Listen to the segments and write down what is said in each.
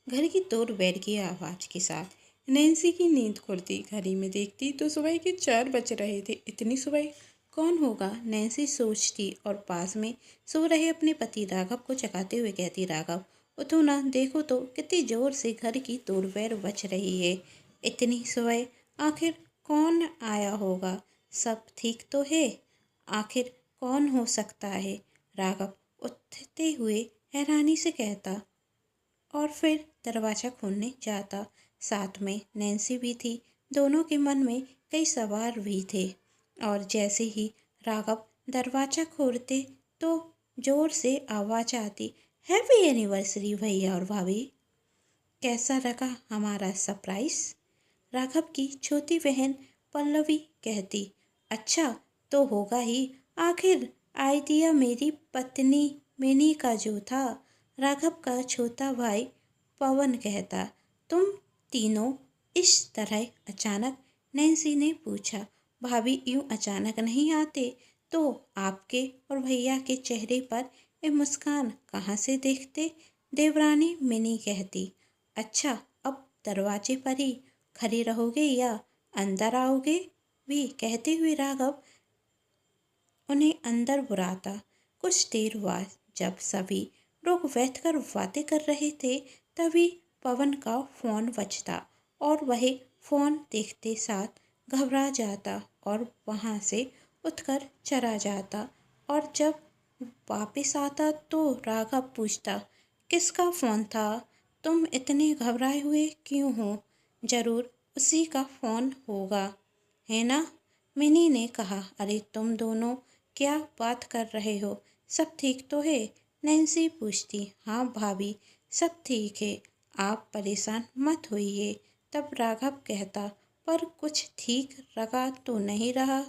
घर की दौड़-बैठ की आवाज़ के साथ नैन्सी की नींद खुलती। घड़ी में देखती तो सुबह के 4 बज रहे थे। इतनी सुबह कौन होगा, नैन्सी सोचती और पास में सो रहे अपने पति राघव को जगाते हुए कहती, राघव उठो ना, देखो तो कितनी जोर से घर की दौड़-बैठ बज रही है। इतनी सुबह आखिर कौन आया होगा? सब ठीक तो है? आखिर कौन हो सकता है? राघव उठते हुए हैरानी से कहता और फिर दरवाज़ा खोलने जाता। साथ में नैन्सी भी थी। दोनों के मन में कई सवाल भी थे। और जैसे ही राघव दरवाज़ा खोलते तो जोर से आवाज़ आती, हैप्पी एनिवर्सरी भैया और भाभी। कैसा लगा हमारा सरप्राइज़? राघव की छोटी बहन पल्लवी कहती, अच्छा तो होगा ही। आखिर आइडिया मेरी पत्नी मिनी का जो था। राघव का छोटा भाई पवन कहता, तुम तीनों इस तरह अचानक? नैन्सी ने पूछा। भाभी यूं अचानक नहीं आते तो आपके और भैया के चेहरे पर ये मुस्कान कहाँ से देखते? देवरानी मिनी कहती, अच्छा अब दरवाजे पर ही खड़े रहोगे या अंदर आओगे भी? कहते हुए राघव उन्हें अंदर बुलाता। कुछ देर बाद जब सभी लोग बैठकर बातें कर रहे थे तभी पवन का फोन बजता और वह फोन देखते साथ घबरा जाता और वहाँ से उठकर चला जाता। और जब वापस आता तो राघव पूछता, किसका फोन था? तुम इतने घबराए हुए क्यों हो? जरूर उसी का फोन होगा, है ना? मिनी ने कहा, अरे तुम दोनों क्या बात कर रहे हो? सब ठीक तो है? नैन्सी पूछती। हाँ भाभी, सब ठीक है, आप परेशान मत होइए। तब राघव कहता, पर कुछ ठीक लगा तो नहीं रहा?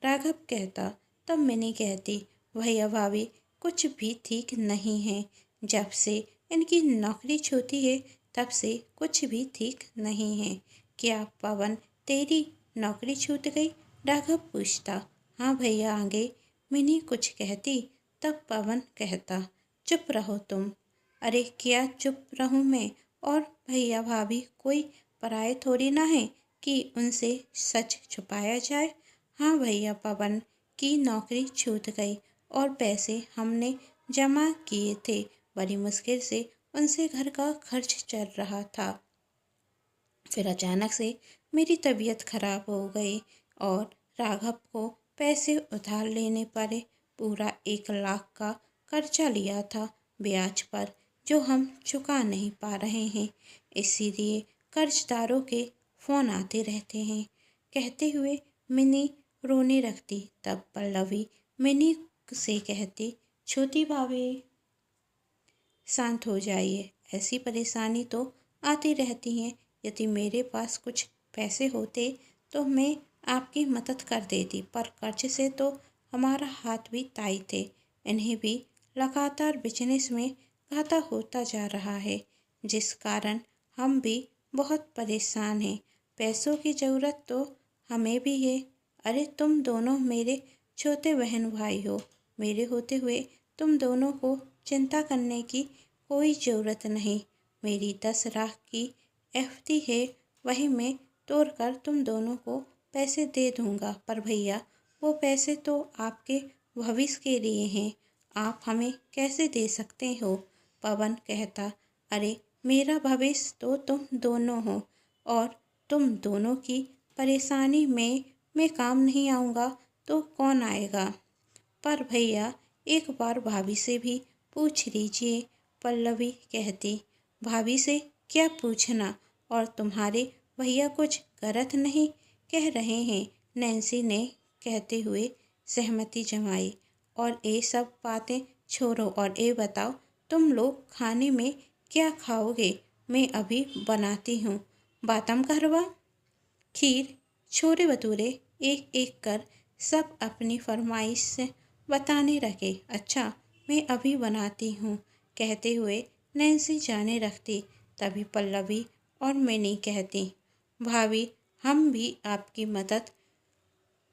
राघव कहता। तब मिनी कहती, भैया भाभी कुछ भी ठीक नहीं है। जब से इनकी नौकरी छूटी है तब से कुछ भी ठीक नहीं है। क्या पवन तेरी नौकरी छूट गई? राघव पूछता। हाँ भैया आगे मिनी कुछ कहती। तब पवन कहता, चुप रहो तुम। अरे क्या चुप रहूं मैं? और भैया भाभी कोई पराये थोड़ी ना है कि उनसे सच छुपाया जाए। हाँ भैया, पवन की नौकरी छूट गई और पैसे हमने जमा किए थे। बड़ी मुश्किल से उनसे घर का खर्च चल रहा था। फिर अचानक से मेरी तबीयत खराब हो गई और राघव को पैसे उधार लेने पड़े। पूरा 1 लाख का कर्जा लिया था ब्याज पर, जो हम चुका नहीं पा रहे हैं। इसीलिए कर्जदारों के फ़ोन आते रहते हैं। कहते हुए मिनी रोने लगती। तब पल्लवी मिनी से कहती, छोटी भाभी शांत हो जाइए, ऐसी परेशानी तो आती रहती हैं। यदि मेरे पास कुछ पैसे होते तो मैं आपकी मदद कर देती, पर कर्ज से तो हमारा हाथ भी टाइट है। इन्हें भी लगातार बिजनेस में घाटा होता जा रहा है, जिस कारण हम भी बहुत परेशान हैं। पैसों की ज़रूरत तो हमें भी है। अरे तुम दोनों मेरे छोटे बहन भाई हो। मेरे होते हुए तुम दोनों को चिंता करने की कोई ज़रूरत नहीं। मेरी 10 लाख की एफडी है, वही मैं तोड़कर तुम दोनों को पैसे दे दूंगा। पर भैया वो पैसे तो आपके भविष्य के लिए हैं, आप हमें कैसे दे सकते हो? पवन कहता, अरे मेरा भविष्य तो तुम दोनों हो और तुम दोनों की परेशानी में मैं काम नहीं आऊँगा तो कौन आएगा? पर भैया एक बार भाभी से भी पूछ लीजिए, पल्लवी कहती। भाभी से क्या पूछना? और तुम्हारे भैया कुछ गलत नहीं कह रहे हैं, नैन्सी ने कहते हुए सहमति जमाई। और ये सब बातें छोड़ो और ये बताओ तुम लोग खाने में क्या खाओगे? मैं अभी बनाती हूँ। बातम कहरवा, खीर, छोले भटूरे, एक एक कर सब अपनी फरमाइश बताने लगे। अच्छा मैं अभी बनाती हूँ, कहते हुए नैन्सी जाने रखती। तभी पल्लवी और मिनी कहती, भाभी हम भी आपकी मदद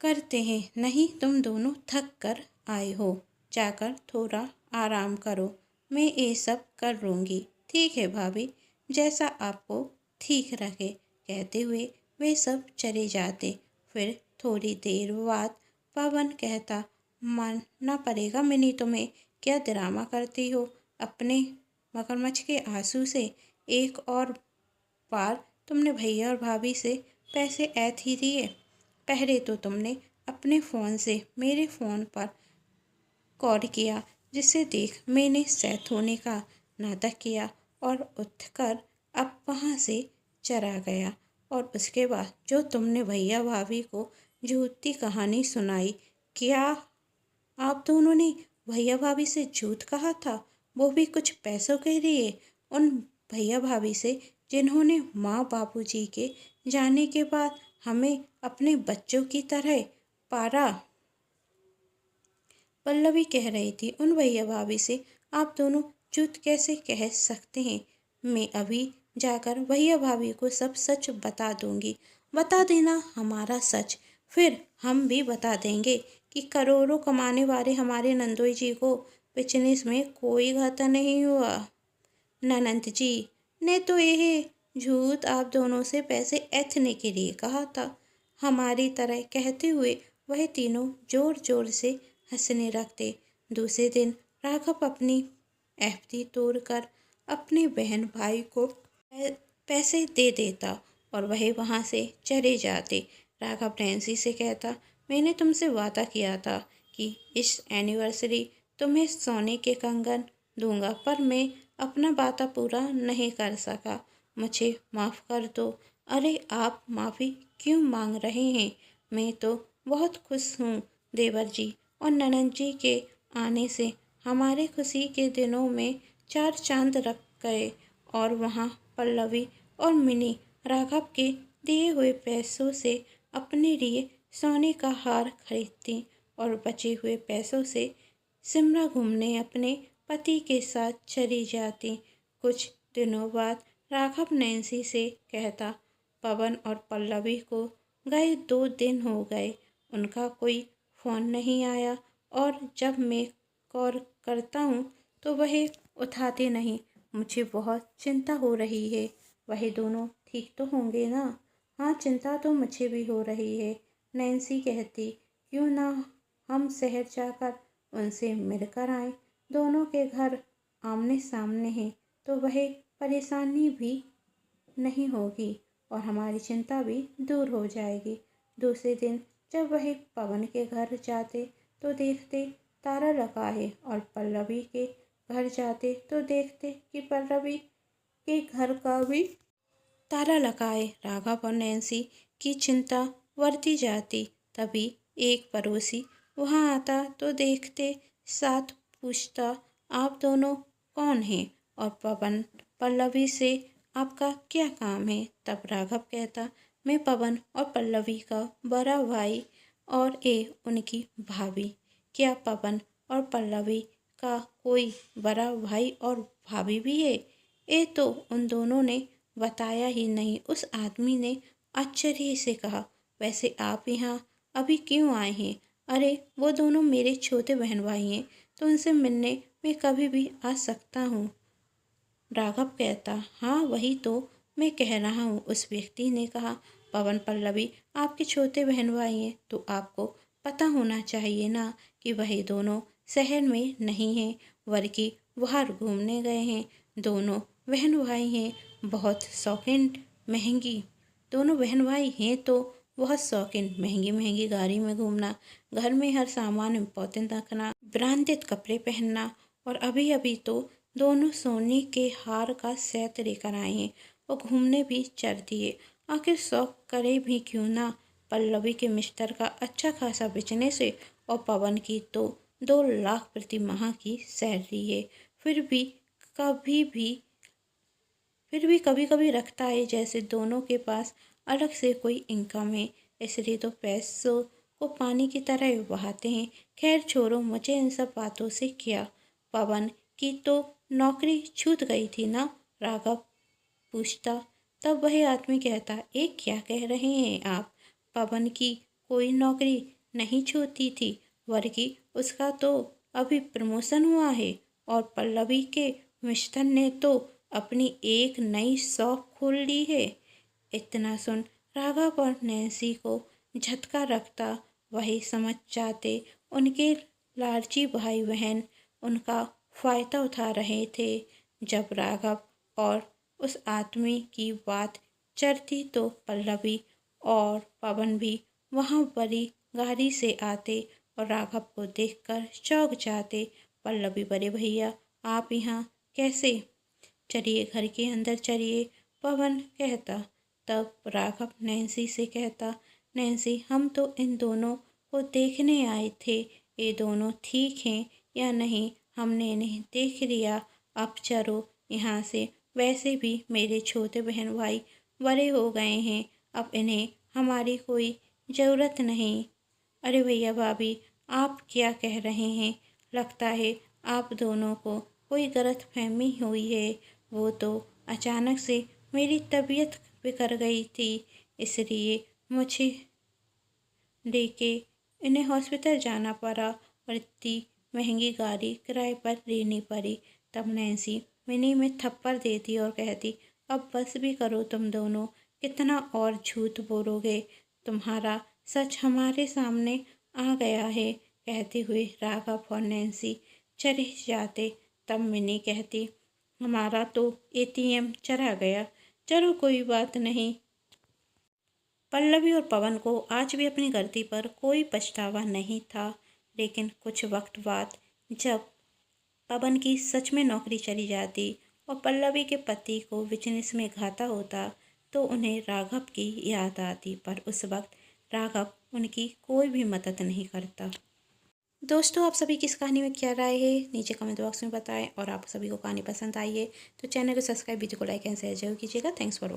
करते हैं। नहीं, तुम दोनों थक कर आए हो, जाकर थोड़ा आराम करो, मैं ये सब कर लूँगी। ठीक है भाभी, जैसा आपको ठीक रखे। कहते हुए वे सब चले जाते। फिर थोड़ी देर बाद पवन कहता, मानना पड़ेगा मिनी तुम्हें, क्या ड्रामा करती हो अपने मगरमच्छ के आंसू से। एक और बार तुमने भैया और भाभी से पैसे ऐत ही दिए। पहले तो तुमने अपने फ़ोन से मेरे फ़ोन पर कॉल किया, जिसे देख मैंने सेट होने का नाटक किया और उठकर अब वहाँ से चला गया। और उसके बाद जो तुमने भैया भाभी को झूठी कहानी सुनाई, क्या आप दोनों ने भैया भाभी से झूठ कहा था, वो भी कुछ पैसों के लिए। उन भैया भाभी से जिन्होंने माँ बापूजी के जाने के बाद हमें अपने बच्चों की तरह पाला। पल्लवी कह रही थी, उन भैया भाभी से आप दोनों झूठ कैसे कह सकते हैं। मैं अभी जाकर भैया भाभी को सब सच बता दूंगी। बता देना हमारा सच, फिर हम भी बता देंगे कि करोड़ों कमाने वाले हमारे नंदोई जी को बिजनेस में कोई घाटा नहीं हुआ। ननंद जी ने तो यह झूठ आप दोनों से पैसे ऐंठने के लिए कहा था। हमारी तरह कहते हुए वह तीनों जोर जोर से हंसने लगते। दूसरे दिन राघव अपनी एफडी तोड़कर अपने बहन भाई को पैसे दे देता और वह वहाँ से चले जाते। राघव नैन्सी से कहता, मैंने तुमसे वादा किया था कि इस एनिवर्सरी तुम्हें सोने के कंगन दूंगा, पर मैं अपना वादा पूरा नहीं कर सका। मुझे माफ़ कर दो। अरे आप माफ़ी क्यों मांग रहे हैं, मैं तो बहुत खुश हूँ देवर जी और ननंद जी के आने से हमारे खुशी के दिनों में चार चांद लग गए। और वहाँ पल्लवी और मिनी राघव के दिए हुए पैसों से अपने लिए सोने का हार खरीदती और बचे हुए पैसों से शिमला घूमने अपने पति के साथ चली जाती। कुछ दिनों बाद राघव नैन्सी से कहता, पवन और पल्लवी को गए 2 दिन हो गए, उनका कोई फ़ोन नहीं आया और जब मैं कॉल करता हूँ तो वह उठाते नहीं। मुझे बहुत चिंता हो रही है। वह दोनों ठीक तो होंगे ना। हाँ, चिंता तो मुझे भी हो रही है। नैन्सी कहती, क्यों ना हम शहर जाकर उनसे मिलकर आएं। दोनों के घर आमने सामने हैं तो वह परेशानी भी नहीं होगी और हमारी चिंता भी दूर हो जाएगी। दूसरे दिन जब वह पवन के घर जाते तो देखते ताला लगा है और पल्लवी के घर जाते तो देखते कि पल्लवी के घर का भी ताला लगा है। राघव और नैन्सी की चिंता बढ़ती जाती। तभी एक पड़ोसी वहाँ आता तो देखते साथ पूछता, आप दोनों कौन हैं और पवन पल्लवी से आपका क्या काम है। तब राघव कहता, मैं पवन और पल्लवी का बड़ा भाई और उनकी भाभी। क्या पवन और पल्लवी का कोई बड़ा भाई और भाभी भी है। ये तो उन दोनों ने बताया ही नहीं। उस आदमी ने आश्चर्य से कहा, वैसे आप यहाँ अभी क्यों आए हैं। अरे वो दोनों मेरे छोटे बहन भाई हैं, तो उनसे मिलने मैं कभी भी आ सकता हूँ। राघव कहता, हाँ वही तो मैं कह रहा हूँ। उस व्यक्ति ने कहा, पवन पल्लवी आपके छोटे बहन भाई हैं तो आपको पता होना चाहिए ना कि वही दोनों शहर में नहीं हैं, बल्कि बाहर घूमने गए हैं। दोनों बहन भाई हैं, बहुत शौकीन महंगी दोनों बहन भाई हैं तो बहुत शौकीन महंगी महंगी गाड़ी में घूमना, घर में हर सामान इम्पोर्टेंट रखना, ब्रांडेड कपड़े पहनना। और अभी अभी तो दोनों सोने के हार का सेट लेकर आए हैं और घूमने भी चल दिए। आखिर शौक करे भी क्यों ना। पल्लवी के मिस्टर का अच्छा खासा बिजनेस है और पवन की तो 2 लाख प्रति माह की सैलरी है। फिर भी कभी भी कभी कभी रखता है जैसे दोनों के पास अलग से कोई इनकम है, इसलिए तो पैसों को पानी की तरह बहाते हैं। खैर छोड़ो, मुझे इन सब बातों से क्या। पवन की तो नौकरी छूट गई थी ना, राघव पूछता। तब वही आदमी कहता, एक क्या कह रहे हैं आप। पवन की कोई नौकरी नहीं छूटी थी, बल्कि उसका तो अभी प्रमोशन हुआ है और पल्लवी के मिस्टर ने तो अपनी एक नई शॉप खोल ली है। इतना सुन राघव और नैन्सी को झटका रखता। वही समझ जाते उनके लालची भाई बहन उनका फ़ायदा उठा रहे थे। जब राघव और उस आदमी की बात चलती तो पल्लवी और पवन भी वहाँ बड़ी गाड़ी से आते और राघव को देखकर चौंक जाते। पल्लवी, बड़े भैया आप यहाँ कैसे? चलिए घर के अंदर चलिए, पवन कहता। तब राघव नैन्सी से कहता, नैन्सी हम तो इन दोनों को देखने आए थे, ये दोनों ठीक हैं या नहीं हमने इन्हें देख लिया, अब चलो यहाँ से। वैसे भी मेरे छोटे बहन भाई बड़े हो गए हैं, अब इन्हें हमारी कोई ज़रूरत नहीं। अरे भैया भाभी आप क्या कह रहे हैं? लगता है आप दोनों को कोई गलतफहमी हुई है। वो तो अचानक से मेरी तबीयत बिगड़ गई थी, इसलिए मुझे लेके इन्हें हॉस्पिटल जाना पड़ा और इतनी महंगी गाड़ी किराए पर लेनी पड़ी। तब नैन्सी मिनी में थप्पड़ देती और कहती, अब बस भी करो तुम दोनों, कितना और झूठ बोलोगे? तुम्हारा सच हमारे सामने आ गया है। कहते हुए राघव और नैन्सी चले जाते। तब मिनी कहती, हमारा तो एटीएम चला गया, चलो कोई बात नहीं। पल्लवी और पवन को आज भी अपनी गलती पर कोई पछतावा नहीं था, लेकिन कुछ वक्त बाद जब पवन की सच में नौकरी चली जाती और पल्लवी के पति को बिजनेस में घाटा होता तो उन्हें राघव की याद आती, पर उस वक्त राघव उनकी कोई भी मदद नहीं करता। दोस्तों, आप सभी की इस कहानी में क्या राय है नीचे कमेंट बॉक्स में बताएं और आप सभी को कहानी पसंद आई है तो चैनल को सब्सक्राइब, वीडियो को लाइक एंड शेयर जरूर कीजिएगा। Thanks for